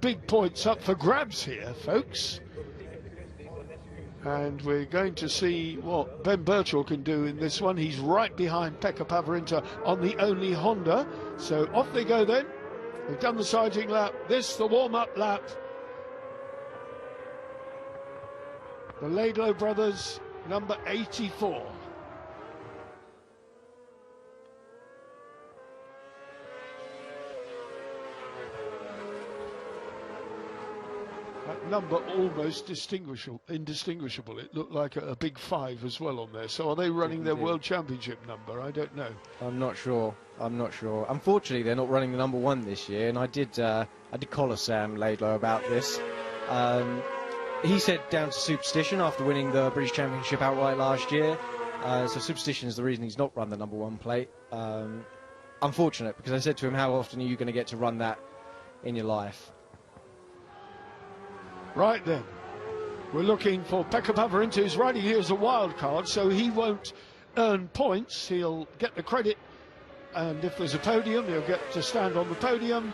big points up for grabs here, folks. And we're going to see what Ben Birchall can do in this one. He's right behind Pekka Pavarinta on the only Honda. So off they go then. They've done the sighting lap. This, the warm-up lap. The Laidlow brothers, number 84. That number almost indistinguishable. It looked like a big 5 as well on there. So are they running their World Championship number? I don't know. I'm not sure. Unfortunately, they're not running the number 1 this year, and I did collar Sam Laidlow about this. He said down to superstition after winning the British Championship outright last year. So superstition is the reason he's not run the number 1 plate. Unfortunate, because I said to him, how often are you going to get to run that in your life? Right then, we're looking for Pekka Pavarinta, who's riding here as a wild card, so he won't earn points. He'll get the credit, and if there's a podium, he'll get to stand on the podium,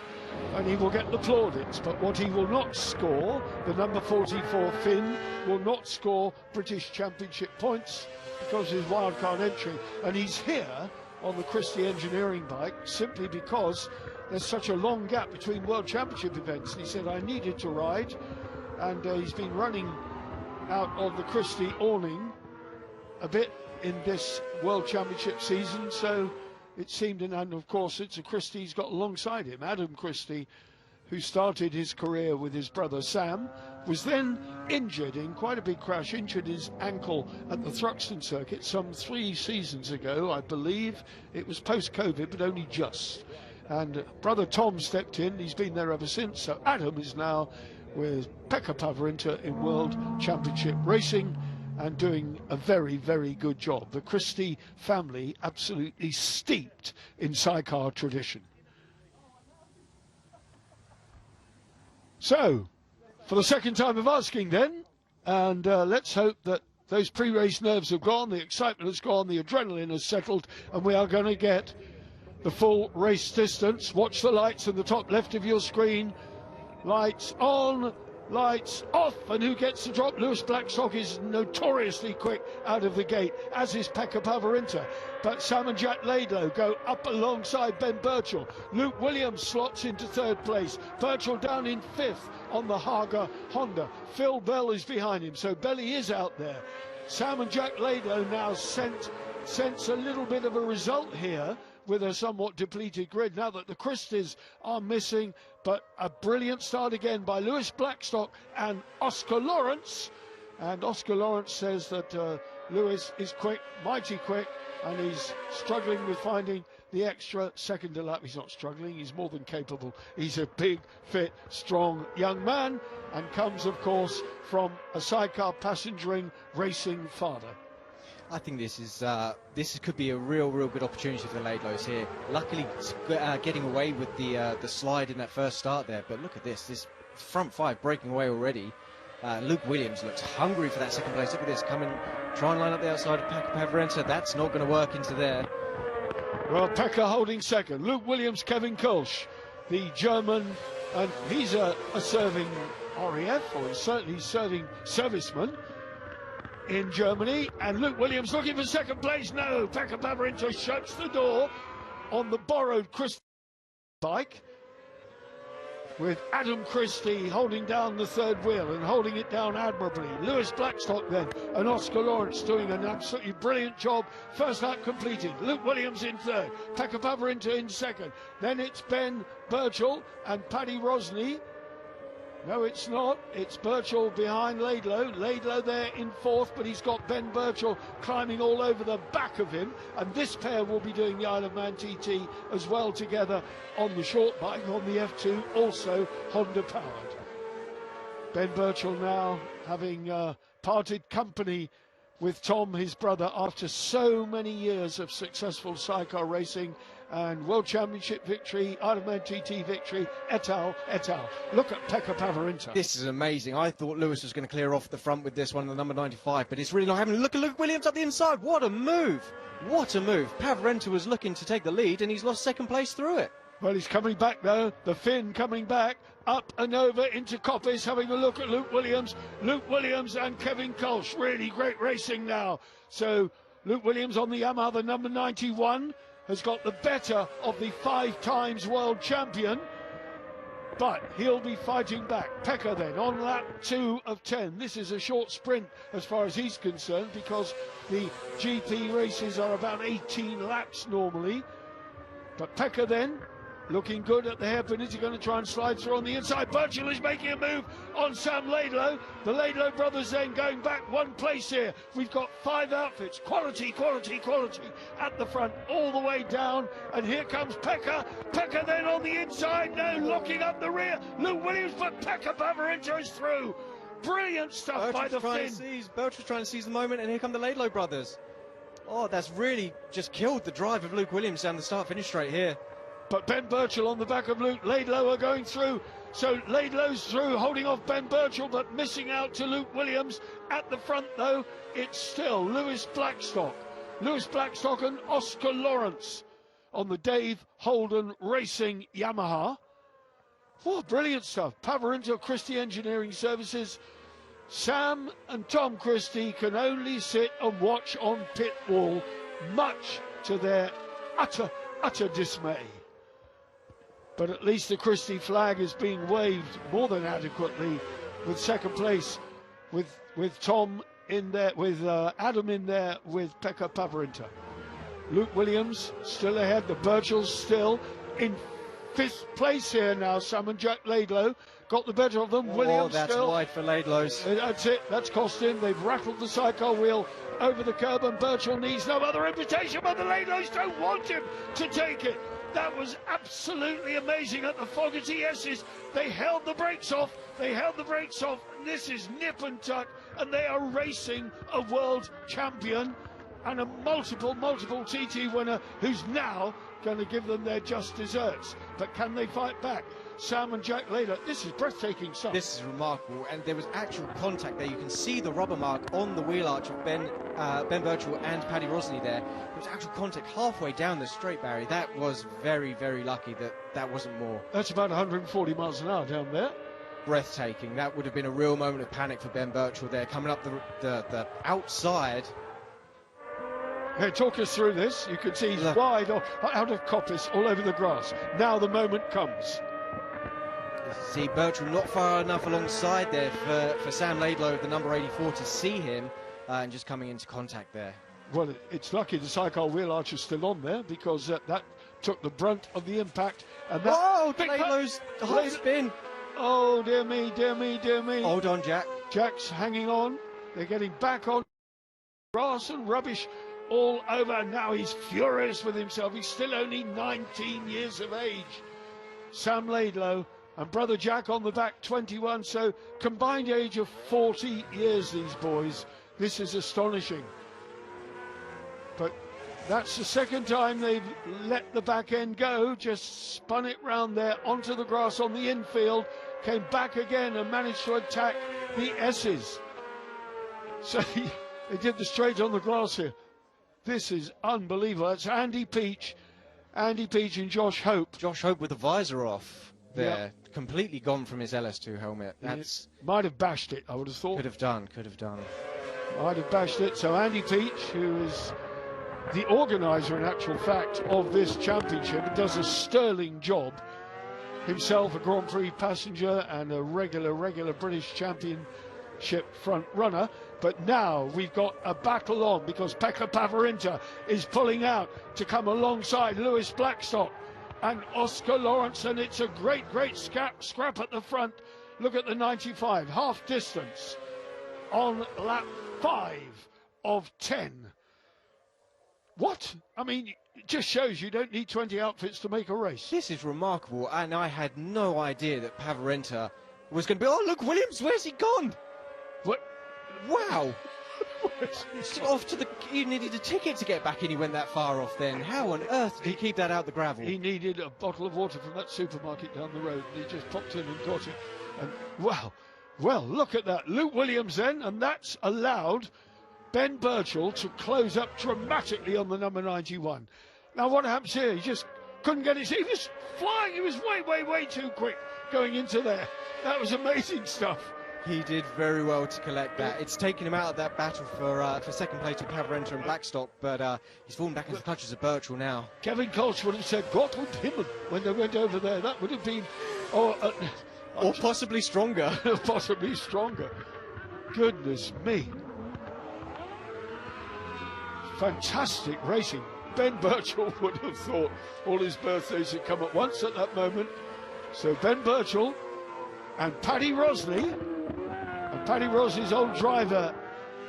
and he will get the plaudits. But what he will not score, the number 44 Finn, will not score British Championship points because of his wild card entry. And he's here on the Christie engineering bike simply because there's such a long gap between World Championship events. And he said, I needed to ride. And he's been running out of the Christie awning a bit in this World Championship season, so it seemed, and of course it's a Christie he's got alongside him, Adam Christie, who started his career with his brother Sam, was then injured in quite a big crash, injured his ankle at the Thruxton circuit some 3 seasons ago, I believe. It was post-COVID, but only just. And brother Tom stepped in, he's been there ever since, so Adam is now with Pekka Pavarinta in World Championship racing and doing a very, very good job. The Christie family absolutely steeped in sidecar tradition. So, for the second time of asking then, and let's hope that those pre-race nerves have gone, the excitement has gone, the adrenaline has settled, and we are going to get the full race distance. Watch the lights in the top left of your screen. Lights on, lights off, and who gets the drop? Lewis Blackstock is notoriously quick out of the gate, as is Pekka Pavarinta. But Sam and Jack Laidlow go up alongside Ben Birchall. Luke Williams slots into 3rd place. Birchall down in 5th on the Haga Honda. Phil Bell is behind him, so Belly is out there. Sam and Jack Laidlow now sense a little bit of a result here with a somewhat depleted grid now that the Christies are missing, but a brilliant start again by Lewis Blackstock and Oscar Lawrence. And Oscar Lawrence says that Lewis is quick, mighty quick, and he's struggling with finding the extra second a lap. He's not struggling, he's more than capable. He's a big, fit, strong young man, and comes, of course, from a sidecar passengering racing father. I think this could be a real good opportunity for the Laidlows here. Luckily, getting away with the slide in that first start there. But look at this front 5 breaking away already. Luke Williams looks hungry for that second place. Look at this, try and line up the outside of Pekka Pavarinta. That's not going to work into there. Well, Pekka holding second. Luke Williams, Kevin Kulsch, the German, and he's a serving RAF, or certainly serving serviceman in Germany. And Luke Williams looking for second place. No, Pekka Pavarinta shuts the door on the borrowed Christie bike, with Adam Christie holding down the 3rd wheel and holding it down admirably. Lewis Blackstock then and Oscar Lawrence doing an absolutely brilliant job. First lap completed. Luke Williams in 3rd, Pekka Pavarinta in 2nd. Then it's Ben Birchall and Paddy Rosney. No, it's not. It's Birchall behind Laidlow. Laidlow there in 4th, but he's got Ben Birchall climbing all over the back of him. And this pair will be doing the Isle of Man TT as well together on the short bike, on the F2, also Honda powered. Ben Birchall now having parted company with Tom, his brother, after so many years of successful sidecar racing and World Championship victory, Isle of Man TT victory, et al. Look at Pekka Pavarinta. This is amazing. I thought Lewis was going to clear off the front with this one, the number 95, but it's really not happening. Look at Luke Williams up the inside. What a move. What a move. Pavarinta was looking to take the lead, and he's lost second place through it. Well, he's coming back though, the Finn coming back, up and over into Coppice, having a look at Luke Williams. Luke Williams and Kevin Kolsch, really great racing now. So Luke Williams on the Yamaha, the number 91, has got the better of the 5 times world champion, but he'll be fighting back. Pekka then on lap 2 of 10. This is a short sprint as far as he's concerned, because the GP races are about 18 laps normally. But Pekka then looking good at the hairpin. Is he going to try and slide through on the inside? Birchall is making a move on Sam Laidlow. The Laidlow brothers then going back 1 place here. We've got 5 outfits. Quality, quality, quality at the front, all the way down. And here comes Pekka. Pekka then on the inside. No, locking up the rear. Luke Williams, but Pekka Bavarinta is through. Brilliant stuff by the Finn. Birchall's trying to seize the moment, and here come the Laidlow brothers. Oh, that's really just killed the drive of Luke Williams down the start-finish straight here. But Ben Birchall on the back of Luke. Laidlow are going through. So Laidlow's through, holding off Ben Birchall, but missing out to Luke Williams. At the front, though, it's still Lewis Blackstock. Lewis Blackstock and Oscar Lawrence on the Dave Holden Racing Yamaha. Oh, brilliant stuff. Pavarinta Christie Engineering Services. Sam and Tom Christie can only sit and watch on pit wall, much to their utter dismay. But at least the Christie flag is being waved more than adequately, with second place with Tom in there, with Adam in there, with Pekka Pavarinta. Luke Williams still ahead, the Birchalls still in 5th place here now. Sam and Jack Laidlow got the better of them. Williams that's still. wide for Laidlow's. That's it, that's cost him. They've rattled the sidecar wheel over the curb, and Birchall needs no other invitation, but the Laidlows don't want him to take it. That was absolutely amazing at the Fogarty S's. They held the brakes off. And this is nip and tuck, and they are racing a world champion and a multiple TT winner who's now going to give them their just desserts. But can they fight back? Sam and Jack Laidlow, this is breathtaking stuff. This is remarkable, and there was actual contact there. You can see the rubber mark on the wheel arch of Ben Birchall and Paddy Rosny there. There was actual contact halfway down the straight, Barry. That was very, very lucky that wasn't more. That's about 140 miles an hour down there. Breathtaking. That would have been a real moment of panic for Ben Birchall there, coming up the outside. Hey, talk us through this. You can see he's wide out of Coppice, all over the grass. Now the moment comes. See Birchall not far enough alongside there for Sam Laidlow, the number 84, to see him, and just coming into contact there. Well, it's lucky the sidecar wheel arch is still on there, because that took the brunt of the impact. And that Laidlow's half spin. Oh, dear me, dear me, dear me. Hold on, Jack. Jack's hanging on. They're getting back on. Grass and rubbish all over. Now he's furious with himself. He's still only 19 years of age. Sam Laidlow and brother Jack on the back, 21. So combined age of 40 years, these boys. This is astonishing. But that's the second time they've let the back end go. Just spun it round there onto the grass on the infield. Came back again and managed to attack the S's. So they did the straight on the grass here. This is unbelievable. That's Andy Peach and Josh Hope. Josh Hope with the visor off there. Yep. Completely gone from his LS2 helmet. That's might have bashed it, I would have thought. Could have done. Might have bashed it. So Andy Peach, who is the organiser in actual fact of this championship, does a sterling job. Himself a Grand Prix passenger and a regular British Championship front runner. But now we've got a battle on, because Pekka Pavarinta is pulling out to come alongside Lewis Blackstock and Oscar Lawrence, and it's a great scrap at the front. Look at the 95, half distance on lap 5 of 10. What? I mean, it just shows you don't need 20 outfits to make a race. This is remarkable, and I had no idea that Pavarinta was going to be... Oh, look, Williams, where's he gone? What? Wow. Off to the... He needed a ticket to get back in, he went that far off then. How on earth did he keep that out the gravel? He needed a bottle of water from that supermarket down the road, and he just popped in and got it. And, well, look at that. Luke Williams then, and that's allowed Ben Birchall to close up dramatically on the number 91. Now what happens here? He just couldn't get it. He was flying. He was way too quick going into there. That was amazing stuff. He did very well to collect that. It's taken him out of that battle for second place with Pavarenta and Blackstock, but he's fallen back into the clutches of Birchall now. Kevin Colch would have said Gott und Himmel when they went over there. That would have been... or possibly stronger. Possibly stronger. Goodness me. Fantastic racing. Ben Birchall would have thought all his birthdays had come at once at that moment. So Ben Birchall and Paddy Rosley, and Paddy Rosley's old driver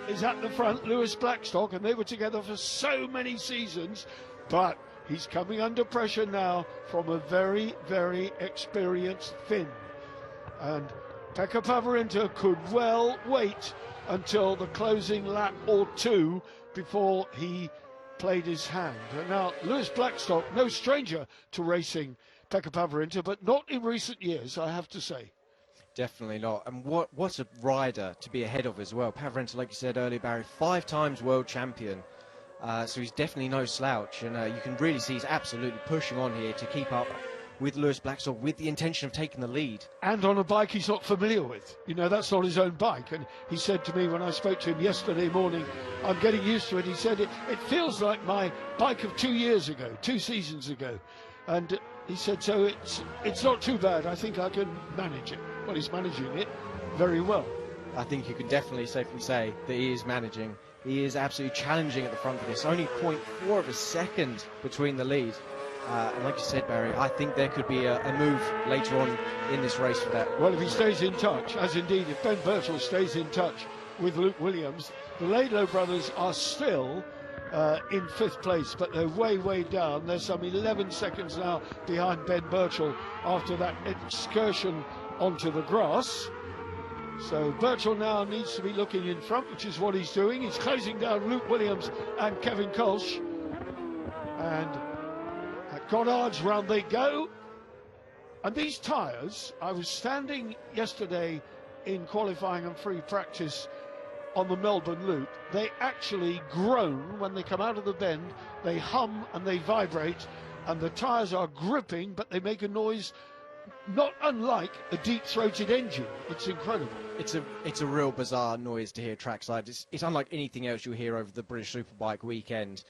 is at the front, Lewis Blackstock, and they were together for so many seasons, but he's coming under pressure now from a very experienced Finn. And Pekka Pavarenta could well wait until the closing lap or two before he played his hand. And now Lewis Blackstock, no stranger to racing Pekka Pavarenta, but not in recent years, I have to say. Definitely not. And what a rider to be ahead of as well. Pavarenta, like you said earlier, Barry, 5 times world champion. So he's definitely no slouch. And you can really see he's absolutely pushing on here to keep up with Lewis Blackstock with the intention of taking the lead. And on a bike he's not familiar with. You know, that's not his own bike. And he said to me when I spoke to him yesterday morning, I'm getting used to it. He said, it feels like my bike of 2 years ago, 2 seasons ago. And he said, so it's not too bad. I think I can manage it. Well, he's managing it very well. I think you can definitely safely say that he is managing. He is absolutely challenging at the front of this. Only 0.4 of a second between the lead. And like you said, Barry, I think there could be a move later on in this race for that. Well, if he stays in touch, as indeed if Ben Birchall stays in touch with Luke Williams, the Laidlow brothers are still in 5th place, but they're way down. There's some 11 seconds now behind Ben Birchall after that excursion onto the grass. So Birchall now needs to be looking in front, which is what he's doing. He's closing down Luke Williams and Kevin Colch. And at Goddard's round they go. And these tyres, I was standing yesterday in qualifying and free practice on the Melbourne Loop. They actually groan when they come out of the bend. They hum and they vibrate, and the tyres are gripping, but they make a noise not unlike a deep-throated engine. It's incredible. It's a real bizarre noise to hear trackside. It's unlike anything else you'll hear over the British Superbike weekend.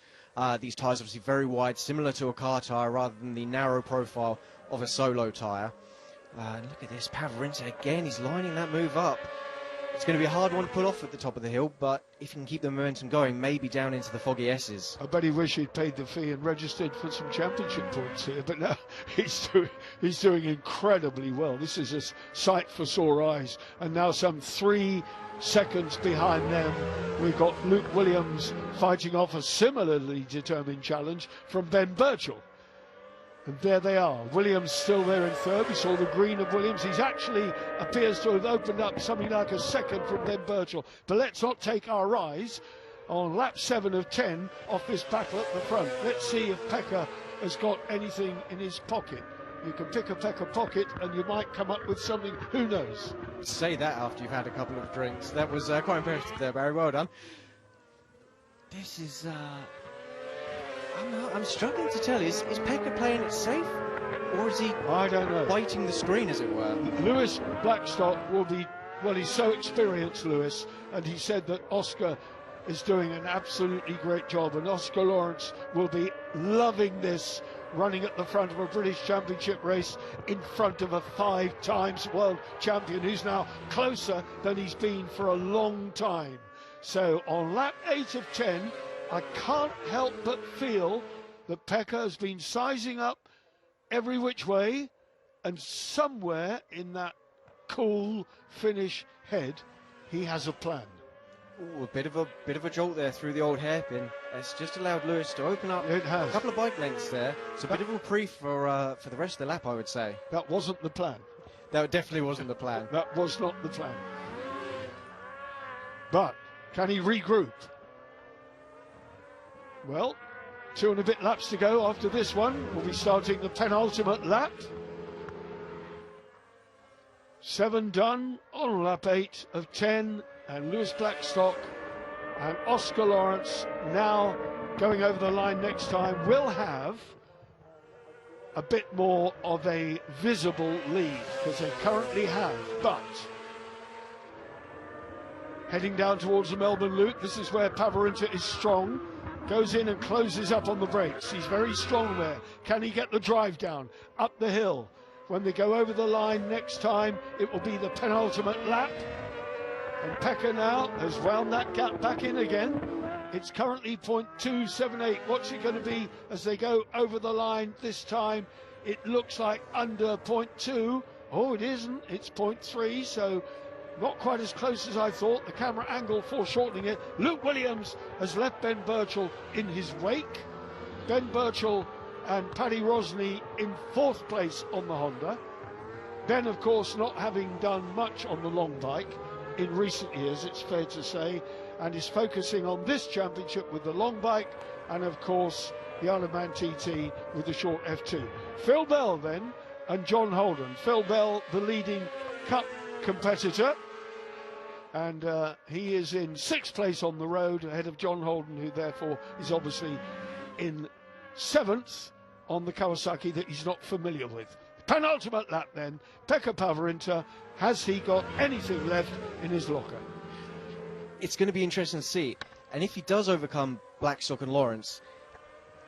These tyres obviously very wide, similar to a car tyre rather than the narrow profile of a solo tyre. Look at this, Pavarenta again, he's lining that move up. It's going to be a hard one to pull off at the top of the hill, but if he can keep the momentum going, maybe down into the foggy S's. I bet he wished he'd paid the fee and registered for some championship points here, but now he's doing incredibly well. This is a sight for sore eyes. And now some 3 seconds behind them, we've got Luke Williams fighting off a similarly determined challenge from Ben Birchall. And there they are. Williams still there in 3rd. We saw the green of Williams. He's actually appears to have opened up something like a second from Ben Birchall. But let's not take our eyes on lap 7 of 10 off this battle at the front. Let's see if Pekka has got anything in his pocket. You can pick a Pekka pocket and you might come up with something. Who knows? Say that after you've had a couple of drinks. That was quite impressive there, Barry. Well done. This is... I'm struggling to tell. Is Pekka playing it safe, or is he? I don't know. Biting the screen, as it were. Lewis Blackstock will be. Well, he's so experienced, Lewis, and he said that Oscar is doing an absolutely great job, and Oscar Lawrence will be loving this, running at the front of a British Championship race in front of a 5 times world champion who's now closer than he's been for a long time. So on lap 8 of 10. I can't help but feel that Pekka has been sizing up every which way, and somewhere in that cool Finnish head, he has a plan. Ooh, a bit of a jolt there through the old hairpin. It's just allowed Lewis to open up a couple of bike lengths there. It's a bit of a reprieve for the rest of the lap, I would say. That wasn't the plan. That definitely wasn't the plan. That was not the plan. But can he regroup? Well, 2 and a bit laps to go after this one. We'll be starting the penultimate lap. 7 done on lap 8 of 10, and Lewis Blackstock and Oscar Lawrence now going over the line next time will have a bit more of a visible lead, because they currently have. But heading down towards the Melbourne Loop, this is where Pavarotti is strong. Goes in and closes up on the brakes. He's very strong there. Can he get the drive down up the hill? When they go over the line next time, it will be the penultimate lap. And Pekka now has wound that gap back in again. It's currently 0.278. What's it going to be as they go over the line this time? It looks like under 0.2. Oh, it isn't. It's 0.3, so not quite as close as I thought. The camera angle foreshortening it. Luke Williams has left Ben Birchall in his wake. Ben Birchall and Paddy Rosney in 4th place on the Honda. Ben, of course, not having done much on the long bike in recent years, it's fair to say, and is focusing on this championship with the long bike and, of course, the Ironman TT with the short F2. Phil Bell then and John Holden. Phil Bell, the leading Cup competitor, and he is in 6th place on the road ahead of John Holden, who therefore is obviously in 7th on the Kawasaki that he's not familiar with. Penultimate lap then, Pekka Pavarotti. Has he got anything left in his locker? It's going to be interesting to see. And if he does overcome Blackstock and Lawrence,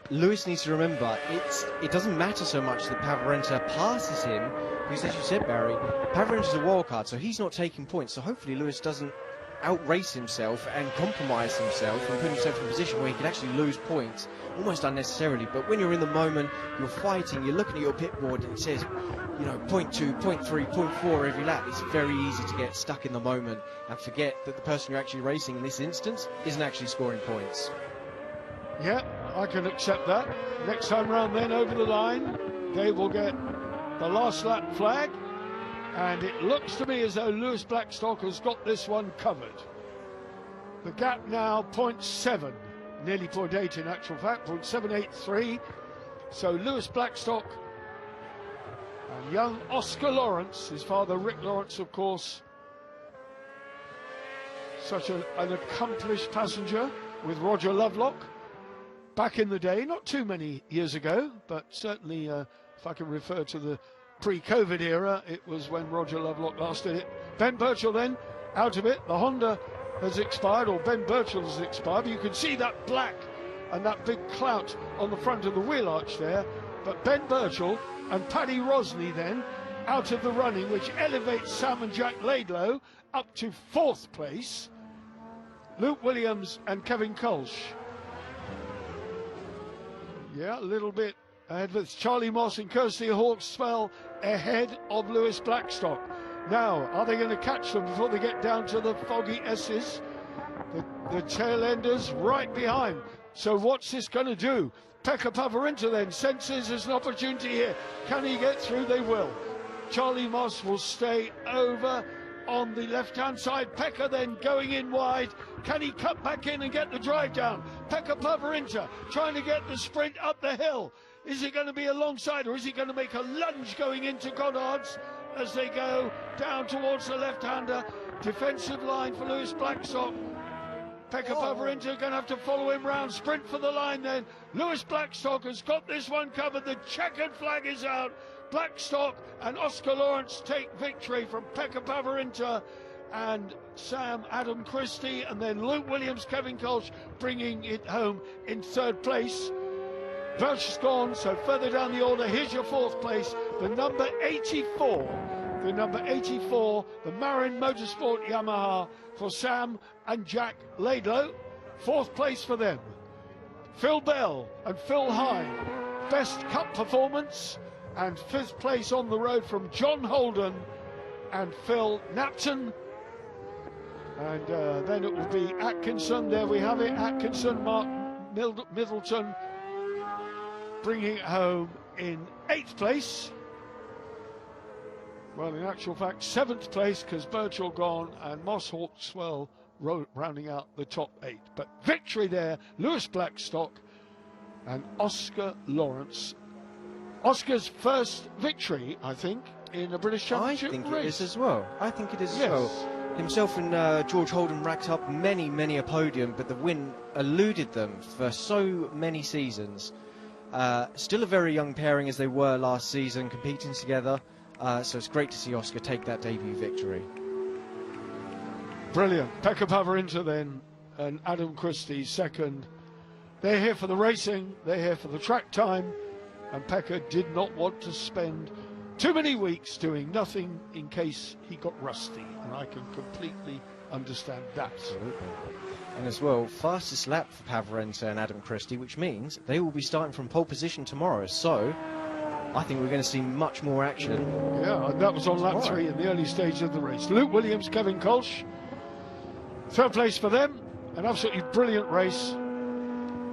Lewis needs to remember it doesn't matter so much that Pavarotti passes him, because as you said, Barry, Pavarotti is a wild card, so he's not taking points. So hopefully Lewis doesn't outrace himself and compromise himself and put himself in a position where he can actually lose points almost unnecessarily. But when you're in the moment, you're fighting, you're looking at your pit board and it says, you know, 0.2, 0.3, 0.4 every lap. It's very easy to get stuck in the moment and forget that the person you're actually racing in this instance isn't actually scoring points. Yeah, I can accept that. Next time round then, over the line, they will get the last lap flag. And it looks to me as though Lewis Blackstock has got this one covered. The gap now 0.7, nearly 0.8 in actual fact, 0.783. So Lewis Blackstock and young Oscar Lawrence, his father Rick Lawrence, of course, such an accomplished passenger with Roger Lovelock back in the day, not too many years ago, but certainly if I can refer to the pre-COVID era, it was when Roger Lovelock last did it. Ben Birchall then out of it. The Honda has expired, or Ben Birchall has expired, but you can see that black and that big clout on the front of the wheel arch there. But Ben Birchall and Paddy Rosney then out of the running, which elevates Sam and Jack Laidlow up to 4th place. Luke Williams and Kevin Kolsch, yeah, a little bit ahead with Charlie Moss and Kirsty Hawkswell ahead of Lewis Blackstock. Now, are they going to catch them before they get down to the foggy S's? The tail enders right behind. So what's this going to do? Pekka Pavarotti then senses there's an opportunity here. Can he get through? They will. Charlie Moss will stay over on the left-hand side. Pekka then going in wide. Can he cut back in and get the drive down? Pekka Pavarotti trying to get the sprint up the hill. Is he going to be alongside, or is he going to make a lunge going into Goddard's as they go down towards the left-hander? Defensive line for Lewis Blackstock. Pekka Pavarotti going to have to follow him round. Sprint for the line then. Lewis Blackstock has got this one covered. The checkered flag is out. Blackstock and Oscar Lawrence take victory from Pekka Pavarotti and Sam Adam Christie, and then Luke Williams, Kevin Kolsch bringing it home in 3rd place. Welch is gone, so further down the order, here's your 4th place, the number 84. The number 84, the Marin Motorsport Yamaha for Sam and Jack Laidlow. 4th place for them. Phil Bell and Phil Hine, best cup performance, and 5th place on the road from John Holden and Phil Napton. And then it will be Atkinson, there we have it, Atkinson, Mark Middleton, bringing it home in 8th place. Well, in actual fact, 7th place, because Birchall gone and Moss Hawkswell rounding out the top 8. But victory there, Lewis Blackstock and Oscar Lawrence. Oscar's first victory, I think, in a British Championship race. I think it is as well. I think it is as well. Himself and George Holden racked up many a podium, but the win eluded them for so many seasons. Still a very young pairing as they were last season, competing together. So it's great to see Oscar take that debut victory. Brilliant. Pekka Pavarinta then, and Adam Christie second. They're here for the racing, they're here for the track time, and Pekka did not want to spend too many weeks doing nothing in case he got rusty, and I can completely understand that. Absolutely. And as well, fastest lap for Pavarinta and Adam Christie, which means they will be starting from pole position tomorrow. So I think we're going to see much more action. Yeah, and that was on lap 3 in the early stage of the race. Luke Williams, Kevin Kolsch, third place for them. An absolutely brilliant race.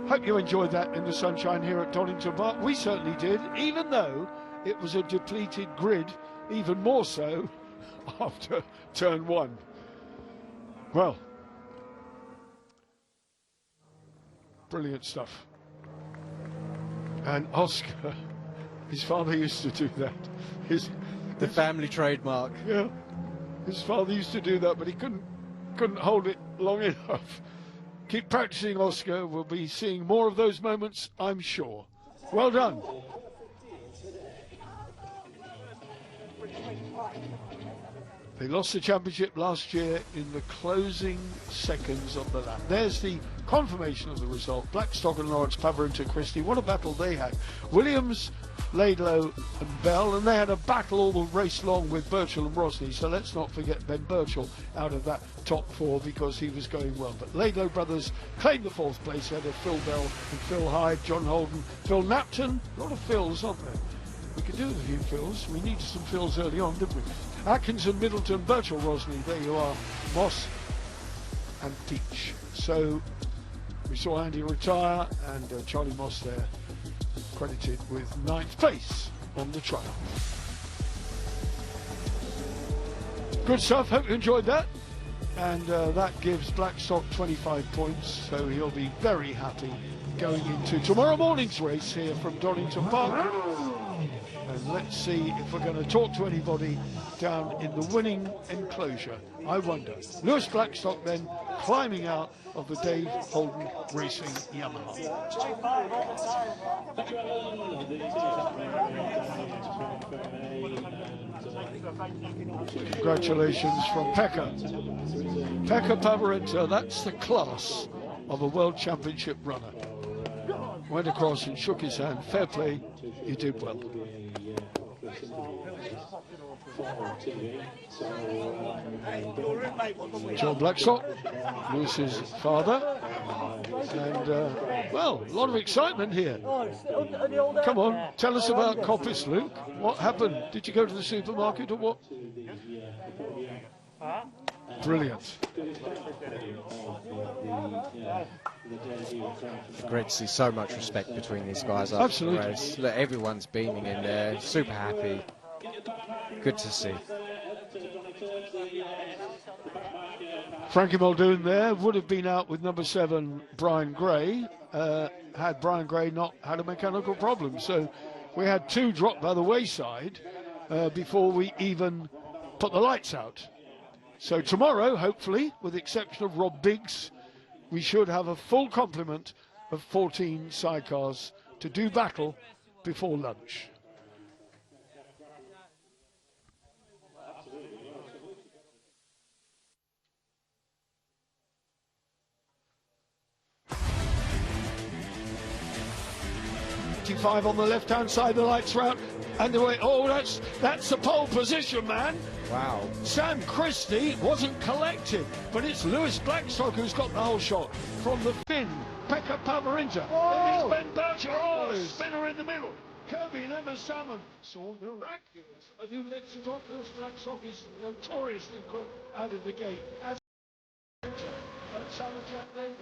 Hope you enjoyed that in the sunshine here at Donington Park. We certainly did, even though it was a depleted grid, even more so after turn 1. Well, brilliant stuff. And Oscar, his father used to do that. The family trademark. Yeah, his father used to do that, but he couldn't hold it long enough. Keep practicing, Oscar. We'll be seeing more of those moments, I'm sure. Well done. They lost the championship last year in the closing seconds of the lap. There's the confirmation of the result. Blackstock and Lawrence, Pavarinta, Christie. What a battle they had. Williams, Laidlow and Bell, and they had a battle all the race long with Birchall and Rosny, so let's not forget Ben Birchall out of that top 4 because he was going well. But Laidlow brothers claimed the 4th place. They had a Phil Bell and Phil Hyde, John Holden, Phil Napton. A lot of Phils, aren't there? We could do with a few Phils. We needed some Phils early on, didn't we? Atkinson, Middleton, Birchall, Rosny. There you are. Moss and Peach. So we saw Andy retire, and Charlie Moss there credited with 9th place on the trial. Good stuff. Hope you enjoyed that. And that gives Blackstock 25 points, so he'll be very happy going into tomorrow morning's race here from Donington Park. And let's see if we're going to talk to anybody down in the winning enclosure. I wonder. Lewis Blackstock then climbing out of the Dave Holden Racing Yamaha. Congratulations from Pekka. Pekka Pavarinta, that's the class of a World Championship runner. Went across and shook his hand. Fair play, you did well. John Blackstock, Lewis's father, and well, a lot of excitement here. Come on, tell us about Coppice, Luke. What happened? Did you go to the supermarket or what? Brilliant. Great to see so much respect between these guys. Absolutely. The race. Look, everyone's beaming in there, super happy. Good to see. Frankie Muldoon there would have been out with number 7, Brian Gray, had Brian Gray not had a mechanical problem. So we had 2 drop by the wayside before we even put the lights out. So tomorrow, hopefully, with the exception of Rob Biggs, we should have a full complement of 14 sidecars to do battle before lunch. On the left-hand side, the lights are out, and the way. Oh, that's the pole position, man. Wow. Sam Christie wasn't collected, but it's Lewis Blackstock who's got the whole shot from the Finn. Pekka Pavarinta. Then it's Ben Birchall. Oh, spinner in the middle. Kirby and Emma Salmon. So I do let's talk. Lewis Blackstock is notoriously quick out of the gate. As Salmon Jack Lego.